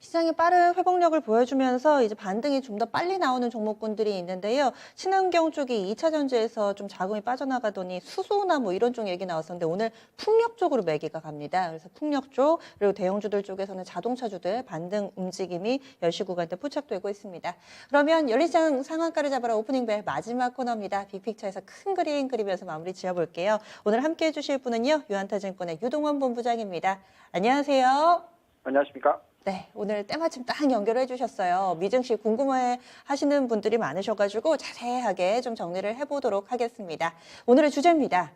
시장이 빠른 회복력을 보여주면서 이제 반등이 좀 더 빨리 나오는 종목군들이 있는데요. 친환경 쪽이 2차 전지에서 좀 자금이 빠져나가더니 수소나 뭐 이런 쪽 얘기 나왔었는데 오늘 풍력 쪽으로 매기가 갑니다. 그래서 풍력 쪽 그리고 대형주들 쪽에서는 자동차주들 반등 움직임이 10시 구간대 포착되고 있습니다. 그러면 열린시장 상한가를 잡아라 오프닝 벨 마지막 코너입니다. 빅픽처에서 큰 그림 그리면서 마무리 지어볼게요. 오늘 함께해 주실 분은요. 유한타증권의 유동원 본부장입니다. 안녕하세요. 안녕하십니까? 네, 오늘 때마침 딱 연결해 주셨어요. 미증 씨 궁금해 하시는 분들이 많으셔가지고 자세하게 좀 정리를 해보도록 하겠습니다. 오늘의 주제입니다.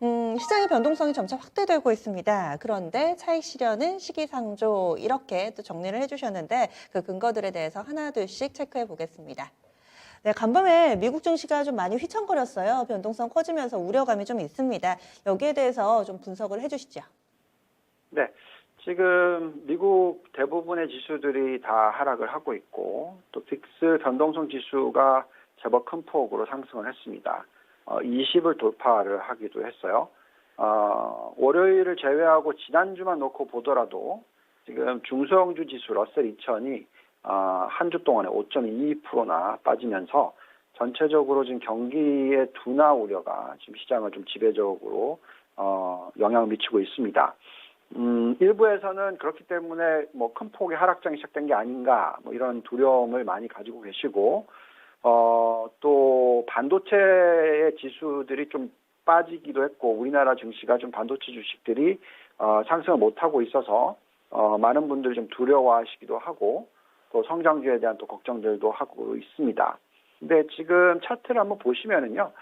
시장의 변동성이 점차 확대되고 있습니다. 그런데 차익 실현은 시기상조 이렇게 또 정리를 해주셨는데 그 근거들에 대해서 하나 둘씩 체크해 보겠습니다. 네, 간밤에 미국 증시가 좀 많이 휘청거렸어요. 변동성 커지면서 우려감이 좀 있습니다. 여기에 대해서 좀 분석을 해주시죠. 네. 지금 미국 대부분의 지수들이 다 하락을 하고 있고 또 빅스 변동성 지수가 제법 큰 폭으로 상승을 했습니다. 20을 돌파를 하기도 했어요. 월요일을 제외하고 지난주만 놓고 보더라도 지금 중소형주 지수 러셀 2000이 한 주 동안에 5.22%나 빠지면서 전체적으로 지금 경기의 둔화 우려가 지금 시장을 좀 지배적으로 영향을 미치고 있습니다. 일부에서는 그렇기 때문에 뭐 큰 폭의 하락장이 시작된 게 아닌가 뭐 이런 두려움을 많이 가지고 계시고 또 반도체의 지수들이 좀 빠지기도 했고 우리나라 증시가 좀 반도체 주식들이 상승을 못하고 있어서 많은 분들이 좀 두려워하시기도 하고 또 성장주에 대한 또 걱정들도 하고 있습니다. 근데 지금 차트를 한번 보시면은요,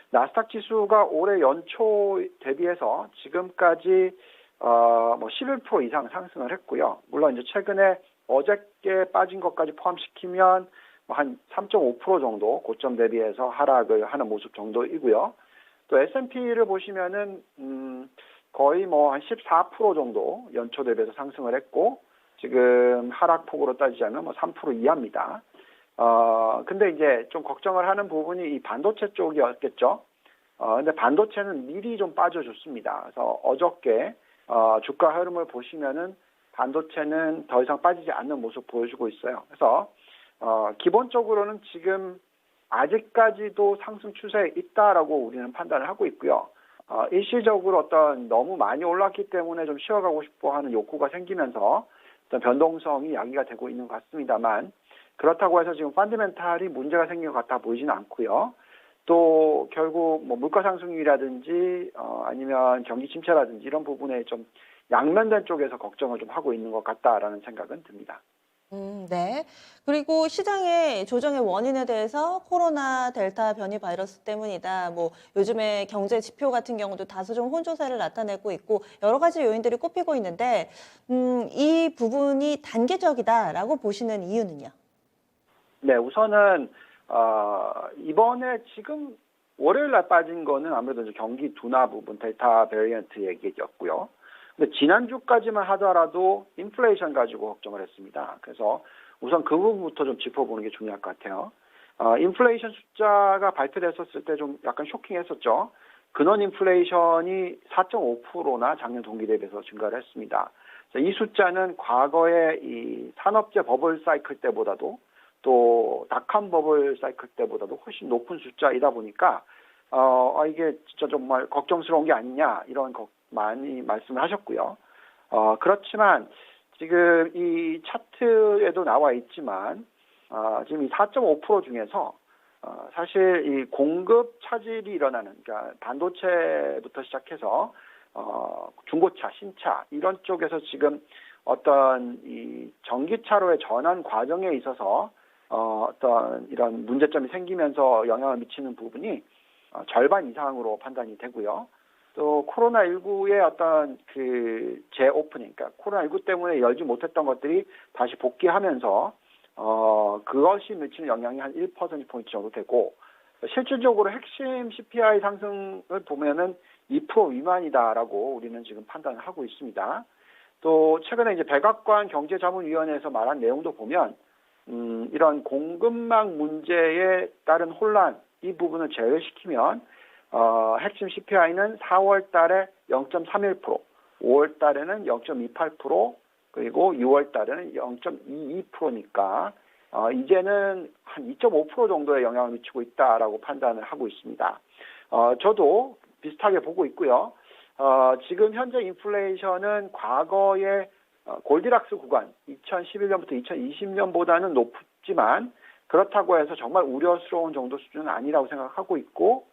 나스닥 지수가 올해 연초 대비해서 지금까지 뭐 11% 이상 상승을 했고요. 물론 이제 최근에 어저께 빠진 것까지 포함시키면 한 3.5% 정도 고점 대비해서 하락을 하는 모습 정도이고요. 또 S&P를 보시면은 거의 뭐 한 14% 정도 연초 대비해서 상승을 했고 지금 하락폭으로 따지자면 뭐 3% 이하입니다. 근데 이제 좀 걱정을 하는 부분이 이 반도체 쪽이었겠죠. 근데 반도체는 미리 좀 빠져줬습니다. 그래서 어저께 주가 흐름을 보시면은 반도체는 더 이상 빠지지 않는 모습 보여주고 있어요. 그래서 기본적으로는 지금 아직까지도 상승 추세에 있다라고 우리는 판단을 하고 있고요. 일시적으로 어떤 너무 많이 올랐기 때문에 좀 쉬어가고 싶어 하는 욕구가 생기면서 어떤 변동성이 야기가 되고 있는 것 같습니다만 그렇다고 해서 지금 펀더멘탈이 문제가 생긴 것 같아 보이지는 않고요. 또 결국 뭐 물가 상승이라든지 아니면 경기 침체라든지 이런 부분에 좀 양면된 쪽에서 걱정을 좀 하고 있는 것 같다라는 생각은 듭니다. 네. 그리고 시장의 조정의 원인에 대해서 코로나 델타 변이 바이러스 때문이다. 뭐 요즘에 경제 지표 같은 경우도 다소 좀 혼조세를 나타내고 있고 여러 가지 요인들이 꼽히고 있는데 이 부분이 단계적이다라고 보시는 이유는요? 네, 우선은 이번에 지금 월요일 날 빠진 거는 아무래도 이제 경기 둔화 부분 델타 베리언트 얘기였고요. 근데 지난주까지만 하더라도 인플레이션 가지고 걱정을 했습니다. 그래서 우선 그 부분부터 좀 짚어보는 게 중요할 것 같아요. 인플레이션 숫자가 발표됐었을 때 좀 약간 쇼킹했었죠. 근원 인플레이션이 4.5%나 작년 동기 대비해서 증가를 했습니다. 이 숫자는 과거의 이 산업재 버블 사이클 때보다도 또 닷컴 버블 사이클 때보다도 훨씬 높은 숫자이다 보니까 이게 진짜 정말 걱정스러운 게 아니냐 이런 많이 말씀을 하셨고요. 그렇지만 지금 이 차트에도 나와 있지만 지금 이 4.5% 중에서 사실 이 공급 차질이 일어나는 그러니까 반도체부터 시작해서 중고차, 신차 이런 쪽에서 지금 어떤 이 전기차로의 전환 과정에 있어서 어떤 이런 문제점이 생기면서 영향을 미치는 부분이 절반 이상으로 판단이 되고요. 또 코로나19의 어떤 그 재오프닝, 그러니까 코로나19 때문에 열지 못했던 것들이 다시 복귀하면서 그것이 미치는 영향이 한 1%포인트 정도 되고 실질적으로 핵심 CPI 상승을 보면은 2% 미만이다라고 우리는 지금 판단을 하고 있습니다. 또 최근에 이제 백악관 경제자문위원회에서 말한 내용도 보면 이런 공급망 문제에 따른 혼란 이 부분을 제외시키면 핵심 CPI는 4월 달에 0.31%, 5월 달에는 0.28%, 그리고 6월 달에는 0.22%니까 이제는 한 2.5% 정도의 영향을 미치고 있다라고 판단을 하고 있습니다. 저도 비슷하게 보고 있고요. 지금 현재 인플레이션은 과거의 골디락스 구간 2011년부터 2020년보다는 높지만 그렇다고 해서 정말 우려스러운 정도 수준은 아니라고 생각하고 있고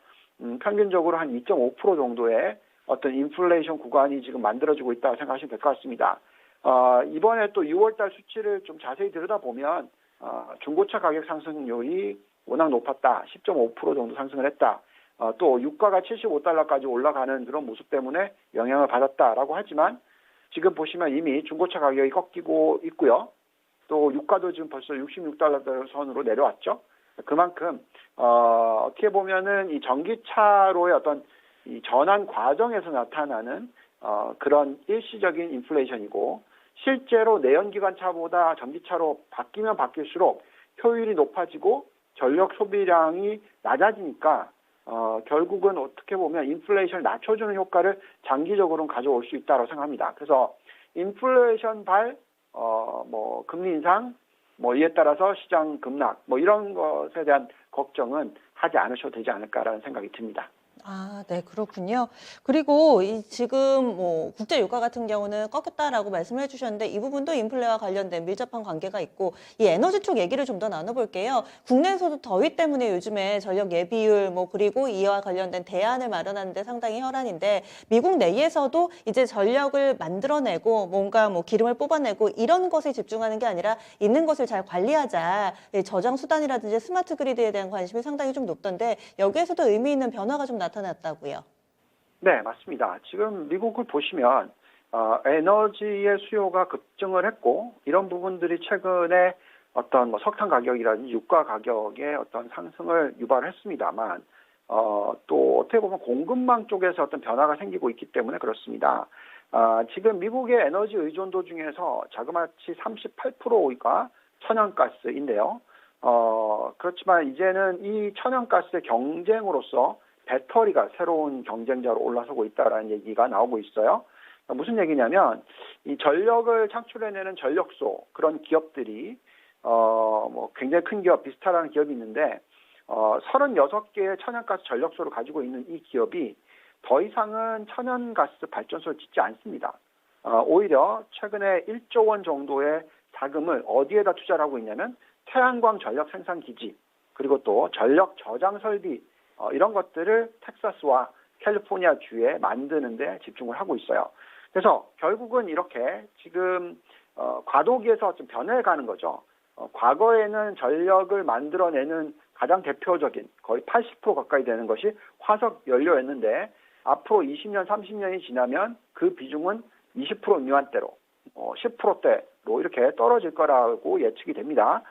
평균적으로 한 2.5% 정도의 어떤 인플레이션 구간이 지금 만들어지고 있다고 생각하시면 될 것 같습니다. 이번에 또 6월달 수치를 좀 자세히 들여다보면 중고차 가격 상승률이 워낙 높았다. 10.5% 정도 상승을 했다. 또 유가가 75달러까지 올라가는 그런 모습 때문에 영향을 받았다라고 하지만 지금 보시면 이미 중고차 가격이 꺾이고 있고요. 또 유가도 지금 벌써 66달러 선으로 내려왔죠. 그만큼 어떻게 보면은 이 전기차로의 어떤 이 전환 과정에서 나타나는 그런 일시적인 인플레이션이고 실제로 내연기관차보다 전기차로 바뀌면 바뀔수록 효율이 높아지고 전력 소비량이 낮아지니까 결국은 어떻게 보면 인플레이션을 낮춰주는 효과를 장기적으로는 가져올 수 있다고 생각합니다. 그래서 인플레이션 금리 인상, 이에 따라서 시장 급락, 이런 것에 대한 걱정은 하지 않으셔도 되지 않을까라는 생각이 듭니다. 네, 그렇군요. 그리고 지금 국제 유가 같은 경우는 꺾였다라고 말씀을 해주셨는데 이 부분도 인플레와 관련된 밀접한 관계가 있고 이 에너지 쪽 얘기를 좀 더 나눠볼게요. 국내에서도 더위 때문에 요즘에 전력 예비율 그리고 이와 관련된 대안을 마련하는데 상당히 혈안인데 미국 내에서도 이제 전력을 만들어내고 뭔가 기름을 뽑아내고 이런 것에 집중하는 게 아니라 있는 것을 잘 관리하자. 저장 수단이라든지 스마트 그리드에 대한 관심이 상당히 좀 높던데 여기에서도 의미 있는 변화가 좀 나타났다고요. 네, 맞습니다. 지금 미국을 보시면 에너지의 수요가 급증을 했고 이런 부분들이 최근에 어떤 석탄 가격이라든지 유가 가격의 어떤 상승을 유발했습니다만 또 어떻게 보면 공급망 쪽에서 어떤 변화가 생기고 있기 때문에 그렇습니다. 지금 미국의 에너지 의존도 중에서 자그마치 38%가 천연가스인데요. 그렇지만 이제는 이 천연가스의 경쟁으로서 배터리가 새로운 경쟁자로 올라서고 있다라는 얘기가 나오고 있어요. 무슨 얘기냐면 이 전력을 창출해내는 전력소 그런 기업들이 굉장히 큰 기업 비스타라는 기업이 있는데 36개의 천연가스 전력소를 가지고 있는 이 기업이 더 이상은 천연가스 발전소를 짓지 않습니다. 오히려 최근에 1조 원 정도의 자금을 어디에다 투자를 하고 있냐면 태양광 전력 생산 기지 그리고 또 전력 저장 설비 이런 것들을 텍사스와 캘리포니아 주에 만드는 데 집중을 하고 있어요. 그래서 결국은 이렇게 지금 과도기에서 좀 변해가는 거죠. 과거에는 전력을 만들어내는 가장 대표적인 거의 80% 가까이 되는 것이 화석 연료였는데 앞으로 20년, 30년이 지나면 그 비중은 20% 미만대로 10%대로 이렇게 떨어질 거라고 예측이 됩니다.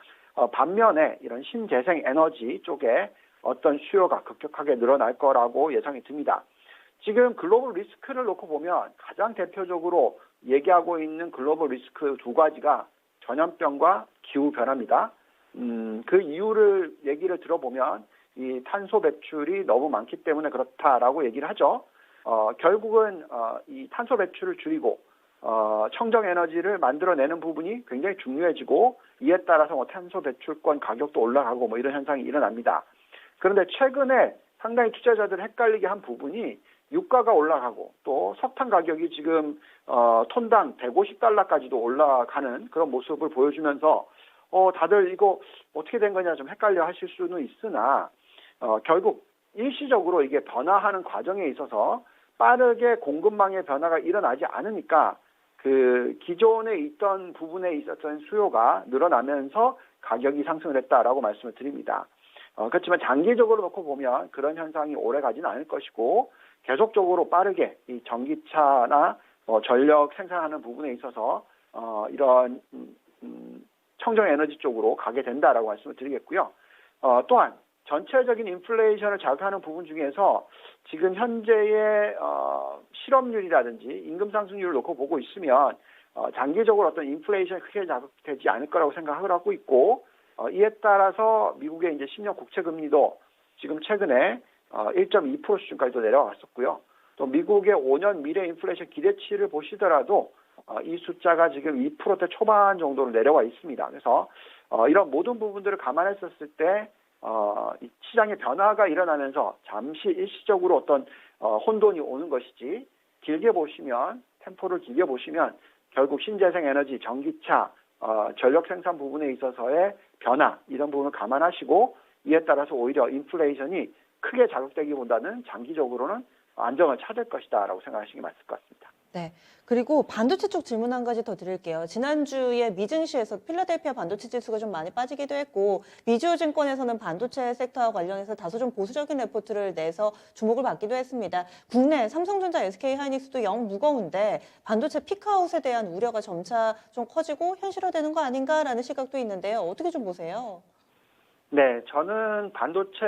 반면에 이런 신재생 에너지 쪽에 어떤 수요가 급격하게 늘어날 거라고 예상이 듭니다. 지금 글로벌 리스크를 놓고 보면 가장 대표적으로 얘기하고 있는 글로벌 리스크 두 가지가 전염병과 기후변화입니다. 그 이유를 얘기를 들어보면 이 탄소 배출이 너무 많기 때문에 그렇다라고 얘기를 하죠. 결국은 이 탄소 배출을 줄이고 청정 에너지를 만들어내는 부분이 굉장히 중요해지고 이에 따라서 탄소 배출권 가격도 올라가고 이런 현상이 일어납니다. 그런데 최근에 상당히 투자자들을 헷갈리게 한 부분이 유가가 올라가고 또 석탄 가격이 지금 톤당 150달러까지도 올라가는 그런 모습을 보여주면서 다들 이거 어떻게 된 거냐 좀 헷갈려 하실 수는 있으나 결국 일시적으로 이게 변화하는 과정에 있어서 빠르게 공급망의 변화가 일어나지 않으니까 그 기존에 있던 부분에 있었던 수요가 늘어나면서 가격이 상승을 했다라고 말씀을 드립니다. 그렇지만 장기적으로 놓고 보면 그런 현상이 오래 가지는 않을 것이고 계속적으로 빠르게 이 전기차나 전력 생산하는 부분에 있어서 이런 청정 에너지 쪽으로 가게 된다라고 말씀을 드리겠고요. 또한 전체적인 인플레이션을 자극하는 부분 중에서 지금 현재의 실업률이라든지 임금 상승률을 놓고 보고 있으면 장기적으로 어떤 인플레이션이 크게 자극되지 않을 거라고 생각을 하고 있고 이에 따라서 미국의 이제 10년 국채 금리도 지금 최근에 1.2% 수준까지도 내려왔었고요. 또 미국의 5년 미래 인플레이션 기대치를 보시더라도 이 숫자가 지금 2%대 초반 정도로 내려와 있습니다. 그래서 이런 모든 부분들을 감안했었을 때 이 시장의 변화가 일어나면서 잠시 일시적으로 어떤 혼돈이 오는 것이지, 길게 보시면, 템포를 길게 보시면 결국 신재생 에너지, 전기차, 전력 생산 부분에 있어서의 변화, 이런 부분을 감안하시고 이에 따라서 오히려 인플레이션이 크게 자극되기보다는 장기적으로는 안정을 찾을 것이다라고 생각하시는 게 맞을 것 같습니다. 네. 그리고 반도체 쪽 질문 한 가지 더 드릴게요. 지난주에 미증시에서 필라델피아 반도체 지수가 좀 많이 빠지기도 했고, 미주증권에서는 반도체 섹터와 관련해서 다소 좀 보수적인 레포트를 내서 주목을 받기도 했습니다. 국내 삼성전자, SK하이닉스도 영 무거운데 반도체 피크아웃에 대한 우려가 점차 좀 커지고 현실화되는 거 아닌가라는 시각도 있는데요. 어떻게 좀 보세요? 네, 저는 반도체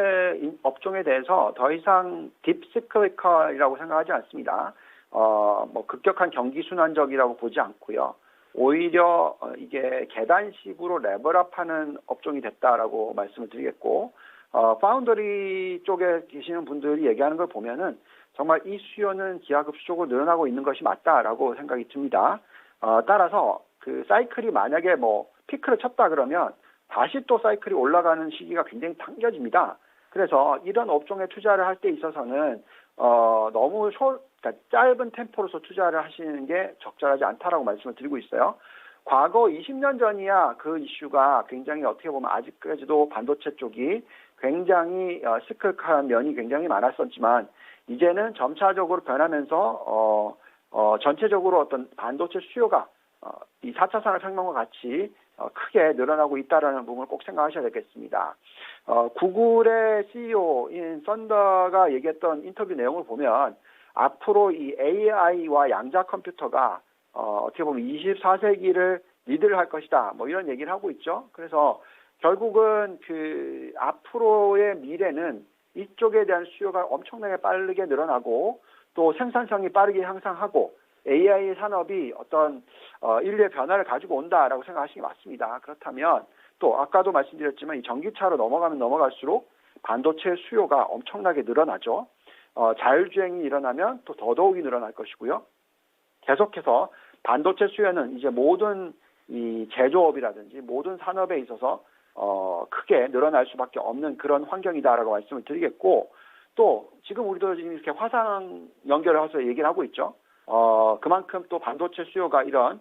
업종에 대해서 더 이상 딥시클리컬이라고 생각하지 않습니다. 뭐 급격한 경기 순환적이라고 보지 않고요. 오히려 이게 계단식으로 레벨업하는 업종이 됐다라고 말씀을 드리겠고, 파운더리 쪽에 계시는 분들이 얘기하는 걸 보면은 정말 이 수요는 기하급수적으로 늘어나고 있는 것이 맞다라고 생각이 듭니다. 따라서 그 사이클이 만약에 뭐 피크를 쳤다 그러면 다시 또 사이클이 올라가는 시기가 굉장히 당겨집니다. 그래서 이런 업종에 투자를 할 때 있어서는 너무 그러니까 짧은 템포로서 투자를 하시는 게 적절하지 않다라고 말씀을 드리고 있어요. 과거 20년 전이야 그 이슈가 굉장히 어떻게 보면 아직까지도 반도체 쪽이 굉장히 시클한 면이 굉장히 많았었지만, 이제는 점차적으로 변하면서 전체적으로 어떤 반도체 수요가 이 4차 산업혁명과 같이 크게 늘어나고 있다는 부분을 꼭 생각하셔야 되겠습니다. 구글의 CEO인 썬더가 얘기했던 인터뷰 내용을 보면 앞으로 이 AI와 양자 컴퓨터가 어떻게 보면 24세기를 리드를 할 것이다, 뭐 이런 얘기를 하고 있죠. 그래서 결국은 그 앞으로의 미래는 이쪽에 대한 수요가 엄청나게 빠르게 늘어나고 또 생산성이 빠르게 향상하고 AI 산업이 어떤 인류의 변화를 가지고 온다라고 생각하시는 게 맞습니다. 그렇다면 또 아까도 말씀드렸지만 이 전기차로 넘어가면 넘어갈수록 반도체 수요가 엄청나게 늘어나죠. 자율주행이 일어나면 또 더더욱이 늘어날 것이고요. 계속해서 반도체 수요는 이제 모든 이 제조업이라든지 모든 산업에 있어서 크게 늘어날 수밖에 없는 그런 환경이다라고 말씀을 드리겠고, 또 지금 우리도 지금 이렇게 화상 연결을 해서 얘기를 하고 있죠. 그만큼 또 반도체 수요가 이런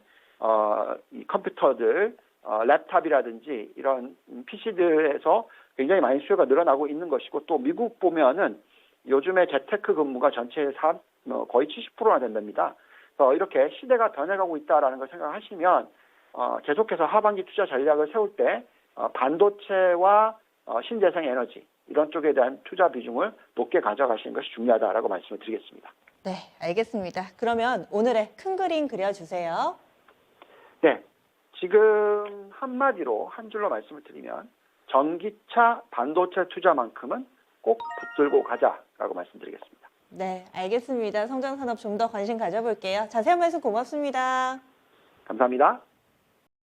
이 컴퓨터들, 랩탑이라든지 이런 PC들에서 굉장히 많이 수요가 늘어나고 있는 것이고, 또 미국 보면은 요즘에 재테크 근무가 전체의 거의 70%나 된답니다. 그래서 이렇게 시대가 변해가고 있다라는 걸 생각하시면 계속해서 하반기 투자 전략을 세울 때 반도체와 신재생 에너지 이런 쪽에 대한 투자 비중을 높게 가져가시는 것이 중요하다라고 말씀을 드리겠습니다. 네, 알겠습니다. 그러면 오늘의 큰 그림 그려주세요. 네, 지금 한마디로 한 줄로 말씀을 드리면 전기차 반도체 투자만큼은 꼭 붙들고 가자라고 말씀드리겠습니다. 네, 알겠습니다. 성장산업 좀 더 관심 가져볼게요. 자세한 말씀 고맙습니다. 감사합니다.